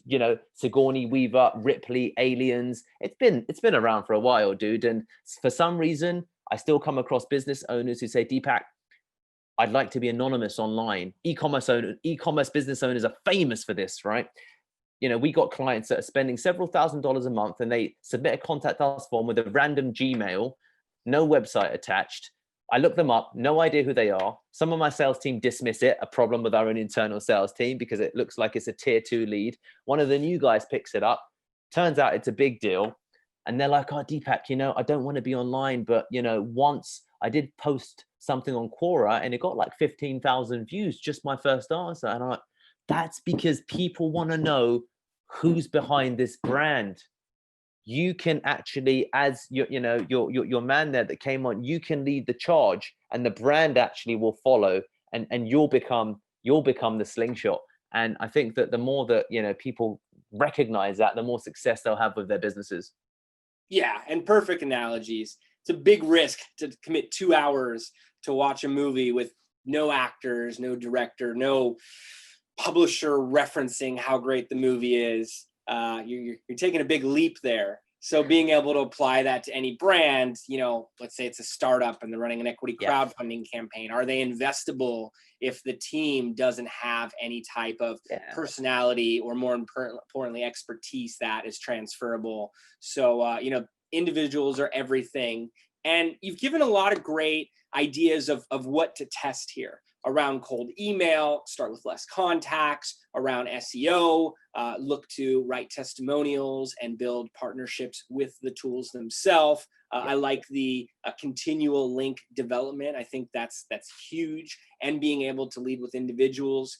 Sigourney Weaver, Ripley, Aliens. It's been around for a while, dude. And for some reason, I still come across business owners who say, Deepak, I'd like to be anonymous online. E-commerce business owners are famous for this, right? We got clients that are spending several $1,000s a month, and they submit a contact us form with a random Gmail, no website attached. I look them up, no idea who they are. Some of my sales team dismiss it, a problem with our own internal sales team, because it looks like it's a tier 2 lead. One of the new guys picks it up. Turns out it's a big deal. And they're like, oh, Deepak, I don't want to be online, but, once I did post something on Quora and it got like 15,000 views, just my first answer. And I'm like, that's because people want to know who's behind this brand. You can actually, as your man there that came on, you can lead the charge, and the brand actually will follow, and you'll become the slingshot. And I think that the more that people recognize that, the more success they'll have with their businesses. Yeah, and perfect analogies. It's a big risk to commit 2 hours to watch a movie with no actors, no director, no publisher referencing how great the movie is. You're taking a big leap there. So being able to apply that to any brand, let's say it's a startup and they're running an equity crowdfunding campaign. Are they investable if the team doesn't have any type of personality, or more importantly, expertise that is transferable? So, individuals are everything. And you've given a lot of great ideas of what to test here around cold email, start with less contacts, around SEO, look to write testimonials and build partnerships with the tools themselves. I like the continual link development. I think that's huge, and being able to lead with individuals.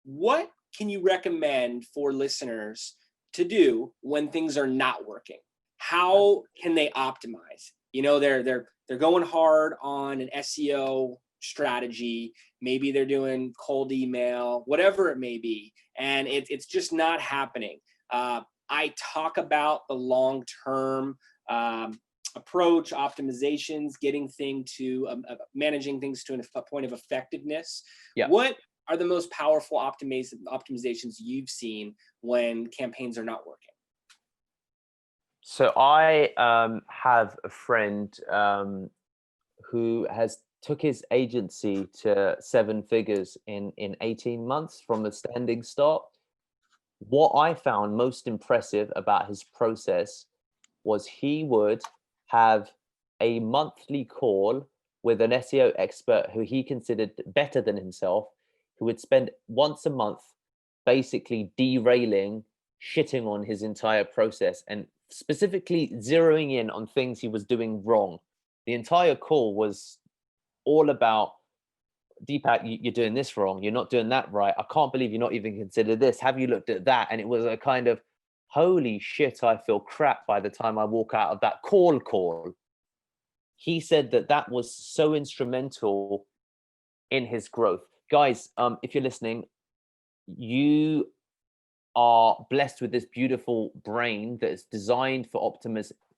What can you recommend for listeners to do when things are not working? How can they optimize? They're going hard on an SEO strategy. Maybe they're doing cold email, whatever it may be, and it's just not happening. I talk about the long-term approach, optimizations, managing things to a point of effectiveness. What are the most powerful optimizations you've seen when campaigns are not working? So I have a friend who has took his agency to 7 figures in 18 months from a standing start. What I found most impressive about his process was he would have a monthly call with an SEO expert who he considered better than himself, who would spend once a month basically derailing, shitting on his entire process, and specifically zeroing in on things he was doing wrong. The entire call was all about, Deepak, you're doing this wrong. You're not doing that right. I can't believe you're not even considered this. Have you looked at that? And it was a kind of, holy shit, I feel crap by the time I walk out of that call. He said that was so instrumental in his growth. Guys, if you're listening, you are blessed with this beautiful brain that is designed for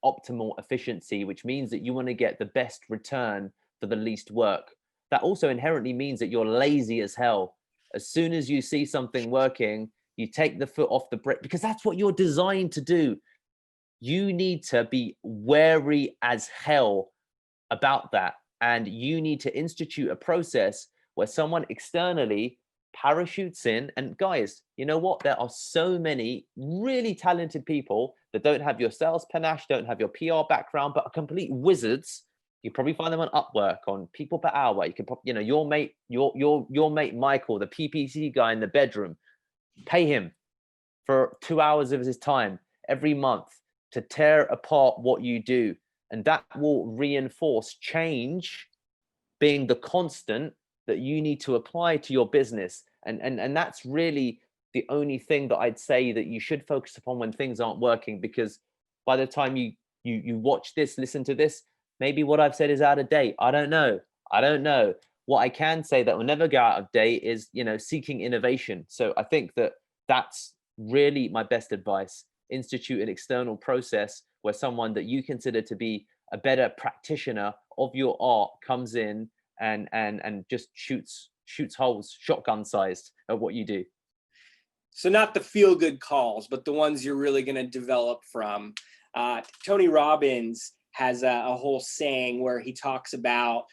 optimal efficiency, which means that you want to get the best return for the least work. That also inherently means that you're lazy as hell. As soon as you see something working, you take the foot off the brake, because that's what you're designed to do. You need to be wary as hell about that. And you need to institute a process where someone externally parachutes in. And guys, you know what? There are so many really talented people that don't have your sales panache, don't have your PR background, but are complete wizards. You probably find them on Upwork, on People Per Hour. You can, your mate Michael, the PPC guy in the bedroom, pay him for 2 hours of his time every month to tear apart what you do. And that will reinforce change being the constant that you need to apply to your business. And that's really the only thing that I'd say that you should focus upon when things aren't working, because by the time you watch this, listen to this, maybe what I've said is out of date. I don't know. I don't know. What I can say that will never go out of date is, seeking innovation. So I think that that's really my best advice. Institute an external process where someone that you consider to be a better practitioner of your art comes in and just shoots holes, shotgun sized, at what you do. So not the feel good calls, but the ones you're really going to develop from. Tony Robbins has a whole saying where he talks about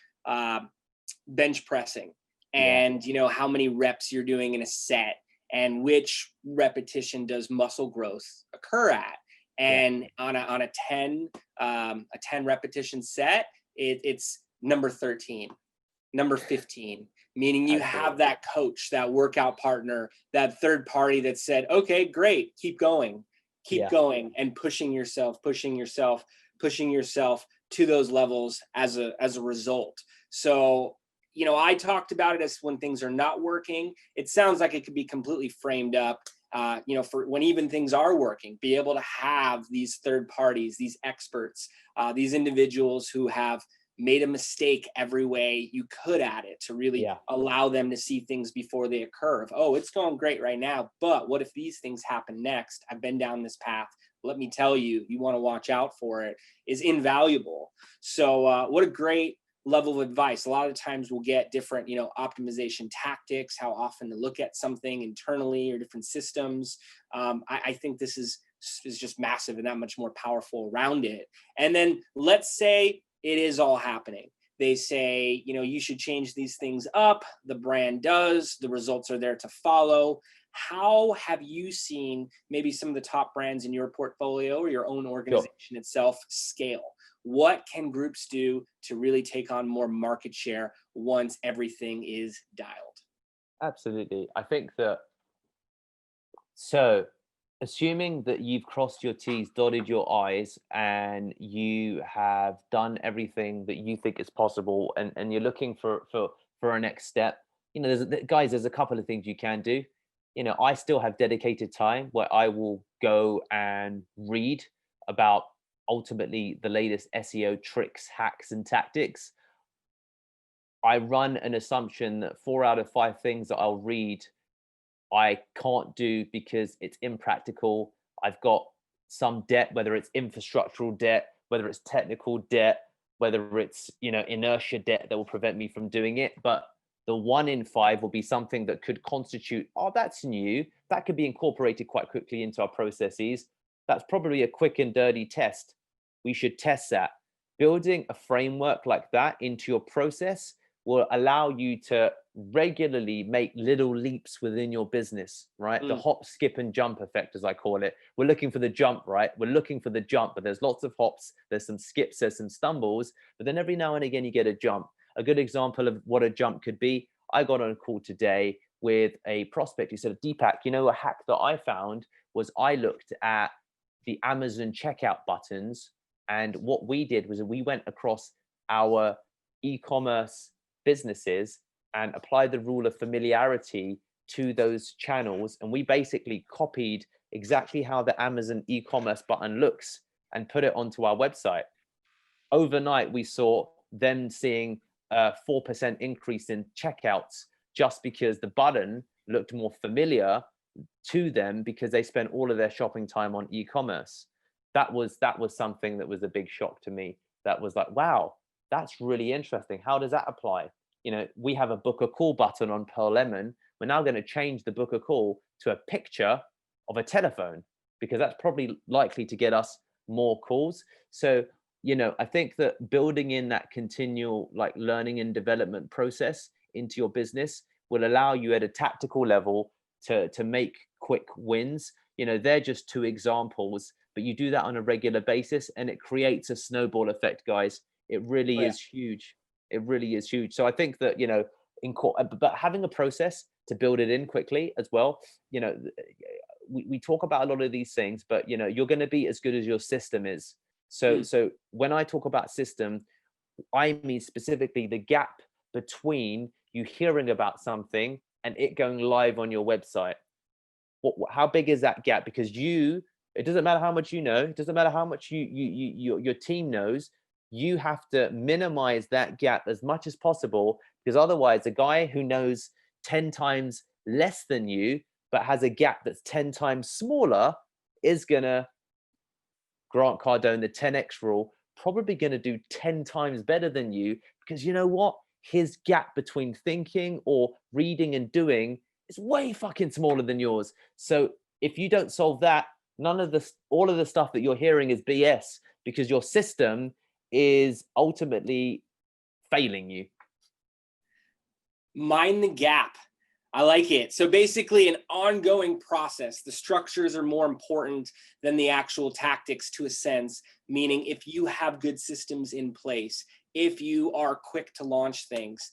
bench pressing and how many reps you're doing in a set and which repetition does muscle growth occur at. And on a 10 repetition set, it's number 13, number 15, meaning you have that coach, that workout partner, that third party that said, okay, great, keep going, and pushing yourself to those levels as a result. So, I talked about it as when things are not working. It sounds like it could be completely framed up, for when even things are working, be able to have these third parties, these experts, these individuals who have made a mistake every way you could at it to really allow them to see things before they occur. It's going great right now, but what if these things happen next? I've been down this path. Let me tell you, you want to watch out for it, is invaluable. So what a great level of advice. A lot of times we'll get different, optimization tactics, how often to look at something internally or different systems. I think this is just massive and that much more powerful around it. And then let's say it is all happening. They say, you should change these things up. The brand does, the results are there to follow. How have you seen maybe some of the top brands in your portfolio or your own organization itself scale? What can groups do to really take on more market share once everything is dialed? Absolutely. I think that, so assuming that you've crossed your T's, dotted your I's, and you have done everything that you think is possible, and you're looking for a next step, there's a couple of things you can do. I still have dedicated time where I will go and read about ultimately the latest SEO tricks, hacks, and tactics. I run an assumption that 4 out of 5 things that I'll read I can't do because it's impractical. I've got some debt, whether it's infrastructural debt, whether it's technical debt, whether it's, inertia debt that will prevent me from doing it. But the 1 in 5 will be something that could constitute, that's new. That could be incorporated quite quickly into our processes. That's probably a quick and dirty test. We should test that. Building a framework like that into your process will allow you to regularly make little leaps within your business, right? The hop, skip, and jump effect, as I call it. We're looking for the jump, right? We're looking for the jump, but there's lots of hops, there's some skips, there's some stumbles, but then every now and again you get a jump. A good example of what a jump could be, I got on a call today with a prospect who said, Deepak, a hack that I found was I looked at the Amazon checkout buttons, and what we did was we went across our e-commerce businesses and applied the rule of familiarity to those channels. And we basically copied exactly how the Amazon e-commerce button looks and put it onto our website. Overnight, we saw them seeing a 4% increase in checkouts just because the button looked more familiar to them because they spent all of their shopping time on e-commerce. That was something that was a big shock to me. That was like, wow, that's really interesting. How does that apply? We have a book a call button on Pearl Lemon. We're now going to change the book a call to a picture of a telephone because that's probably likely to get us more calls. So, I think that building in that continual learning and development process into your business will allow you at a tactical level to make quick wins. They're just 2 examples, but you do that on a regular basis and it creates a snowball effect, guys. It really is huge. It really is huge. So I think that, but having a process to build it in quickly as well, we talk about a lot of these things, but you're going to be as good as your system is. So when I talk about system, I mean specifically the gap between you hearing about something and it going live on your website. how big is that gap? Because it doesn't matter how much you know, it doesn't matter how much your team knows, you have to minimize that gap as much as possible, because otherwise a guy who knows 10 times less than you, but has a gap that's 10 times smaller, is gonna, Grant Cardone, the 10x rule, probably gonna do 10 times better than you, because you know what? His gap between thinking or reading and doing is way fucking smaller than yours. So if you don't solve that, all of the stuff that you're hearing is BS, because your system is ultimately failing you. Mind the gap. I like it. So basically an ongoing process. The structures are more important than the actual tactics, to a sense, meaning if you have good systems in place, if you are quick to launch things,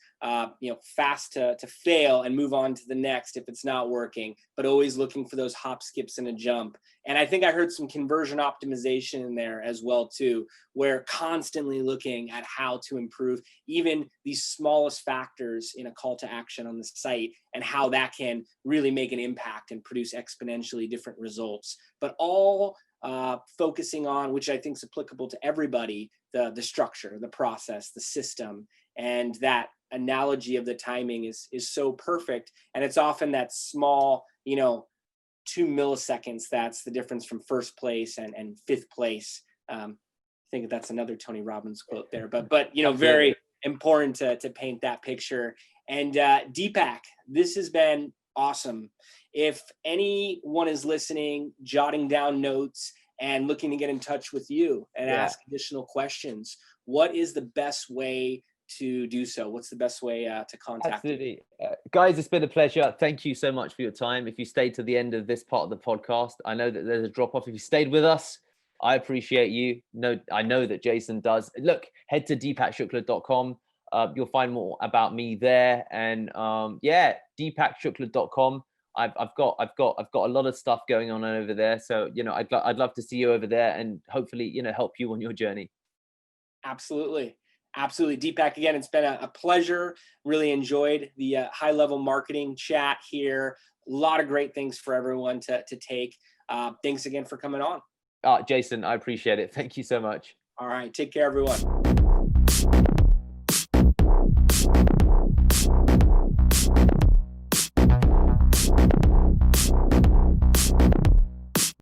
fast to fail and move on to the next if it's not working, but always looking for those hop, skips, and a jump. And I think I heard some conversion optimization in there as well too, where constantly looking at how to improve even these smallest factors in a call to action on the site, and how that can really make an impact and produce exponentially different results. But all focusing on, which I think is applicable to everybody, the structure, the process, the system, and that analogy of the timing is so perfect. And it's often that small, 2 milliseconds that's the difference from first place and fifth place. I think that's another Tony Robbins quote there, but very important to paint that picture. And Deepak, this has been awesome. If anyone is listening, jotting down notes, and looking to get in touch with you and ask additional questions, what is the best way to do so? What's the best way to contact you? Guys, it's been a pleasure. Thank you so much for your time. If you stayed to the end of this part of the podcast, I know that there's a drop off. If you stayed with us, I appreciate you. No, I know that Jason does. Look, head to deepakshukla.com. You'll find more about me there. And deepakshukla.com. I've got a lot of stuff going on over there. So, I'd love to see you over there and hopefully, help you on your journey. Absolutely. Deepak, again, it's been a pleasure. Really enjoyed the high level marketing chat here. A lot of great things for everyone to take. Thanks again for coming on. Jason, I appreciate it. Thank you so much. All right. Take care, everyone.